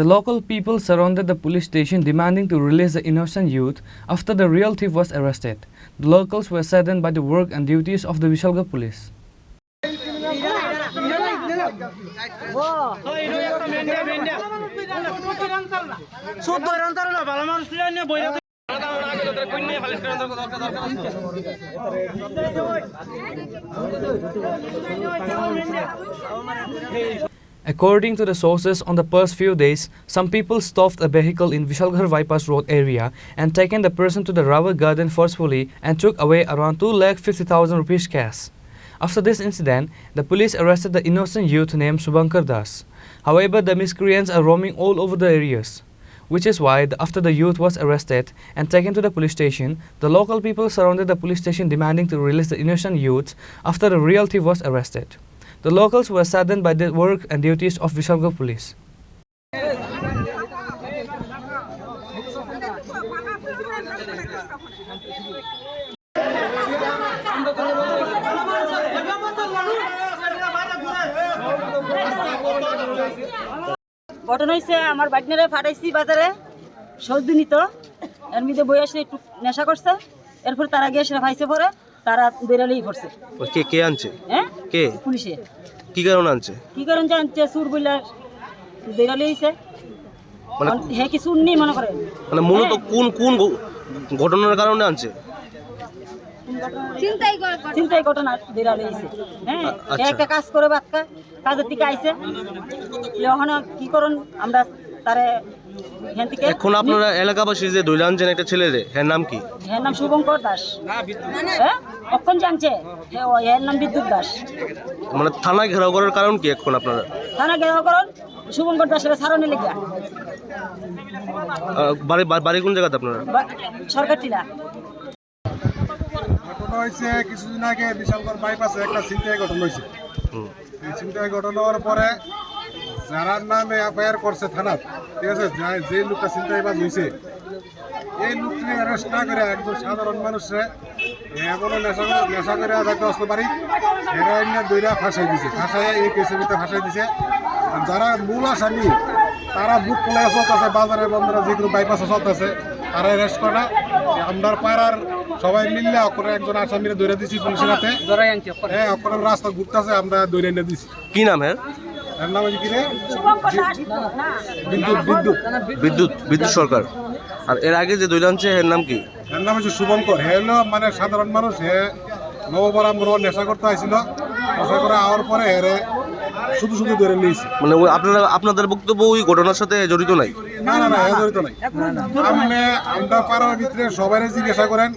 The local people surrounded the police station demanding to release the innocent youth after the real thief was arrested. The locals were saddened by the work and duties of the Vishalgarh police. According to the sources, on the past few days, some people stopped a vehicle in Vishalgarh Bypass Road area and taken the person to the rubber garden forcefully and took away around 2,50,000 rupees cash. After this incident, the police arrested the innocent youth named Subhankar Das. However, the miscreants are roaming all over the areas, which is why after the youth was arrested and taken to the police station, the local people surrounded the police station demanding to release the innocent youths after the real thief was arrested. The locals were saddened by the work and duties of Vishalgarh police. ঘটনা হয়েছে আমার বাইকনারে ফাটাইছি বাজারে সৌদিনী তো এর মধ্যে বই আসলে একটু নেশা করছে এরপর তারা গিয়ে সেটা ভাইসে পরে তারা বেরালেই পড়ছে। কে কে আনছে? হ্যাঁ কে? পুলিশে। কি কারণে আনছে? কি কারণে আনছে সুর বইলা বেরালেই হইছে মানে হে কি শুননি মনে করে মানে মূলত কোন কোন ঘটনার কারণে আনছে? চিন্তাই ঘটনা বেরালেই হইছে। হ্যাঁ একটা কাজ করে বাচ্চা কাজের থেকে আইছে এখন কি করুন আমরা তারে এখন আপনারা এলাকাবাসী যে দইলা আনছেন একটা ছেলে রে এর নাম কি? এর নাম শুভঙ্কর দাস। হ্যাঁ কখন জানছে এর নাম বিদ্যুৎ দাস। মানে থানা ঘেরাও করার কারণ কি এখন আপনারা? থানা ঘেরাও করেন শুভঙ্কর দাসের সারণে লেগে। বাড়ি কোন জায়গাতে আপনারা? সরকার টিলা। ঘটনা হয়েছে কিছুদিন আগে বিশালগড় বাইপাসে একটা ছিনতাই ঘটনা হয়েছে। এই ছিনতাই ঘটনা হওয়ার পরে যারা নামে এফআইআর করছে থানা, ঠিক আছে, যে লোকটা ছিনতাইবাজ হয়েছে এই লোককে অ্যারেস্ট না করে একজন সাধারণ মানুষরে এমন নেশা করে যাতে আসতে পারি হেরোইন দইরা ফাঁসাই দিছে, ফাঁসাই এই কেসের ভিতরে ফাঁসাই দিছে। আর যারা মূল আসামি তারা বুক খোলা চলতেছে, বাজারে বন্ধুরা যেগুলো বাইপাসে চলতেছে তারা অ্যারেস্ট করে না। আমরা পাড়ার সবাই মিললে ওখানে একজন আসামিরে ধরে দিছি পুলিশের হাতে। হ্যাঁ ওখানে রাস্তা ঘুরতেছে আমরা ধরে এনে দিছি। কি নাম এর? এর নাম হচ্ছে কি রে? বিদ্যুৎ সরকার। আর এর আগে যে দইলা আনছে এর নাম কি? এর নাম হচ্ছে শুভঙ্কর। হে হলো মানে সাধারণ মানুষ, হে নববরাম্বর নেশা করতে আসছিল, নেশা করে আওয়ার পরে হেরে শুধু ধরে নিয়েছি। মানে আপনাদের বক্তব্য ওই ঘটনার সাথে জড়িত নাই? না জড়িত নাই। আমরা পাড়ার ভিতরে সবাই জিজ্ঞাসা করেন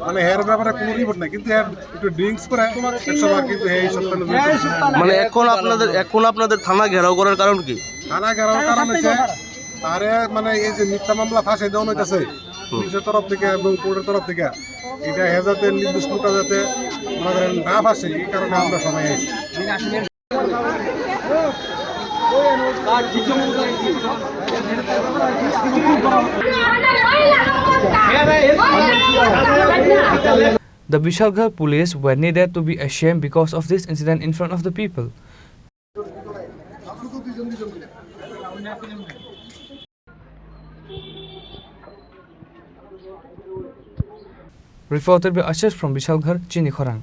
মানে হের ব্যাপারে কোনো রিপোর্ট নাই, কিন্তু একটু ড্রিঙ্কস করে একসময় কিন্তু মানে এখন আপনাদের থানা ঘেরাও করার কারণ কি? থানা ঘেরাওয়ার কারণ হচ্ছে তারে মানে এই যে মিথ্যা মামলা ফাঁসাই দেওয়া হইতেছে পুলিশের তরফ থেকে এবং কোর্টের তরফ থেকে, এটা হেজাতে নির্দিষ্ট যাতে মনে করেন না ফাঁসে, এই কারণে আমরা সবাই আছি। The Vishalgarh police were needed to be ashamed because of this incident in front of the people. Reported by Ashish from Vishalgarh, Chini, Khorang.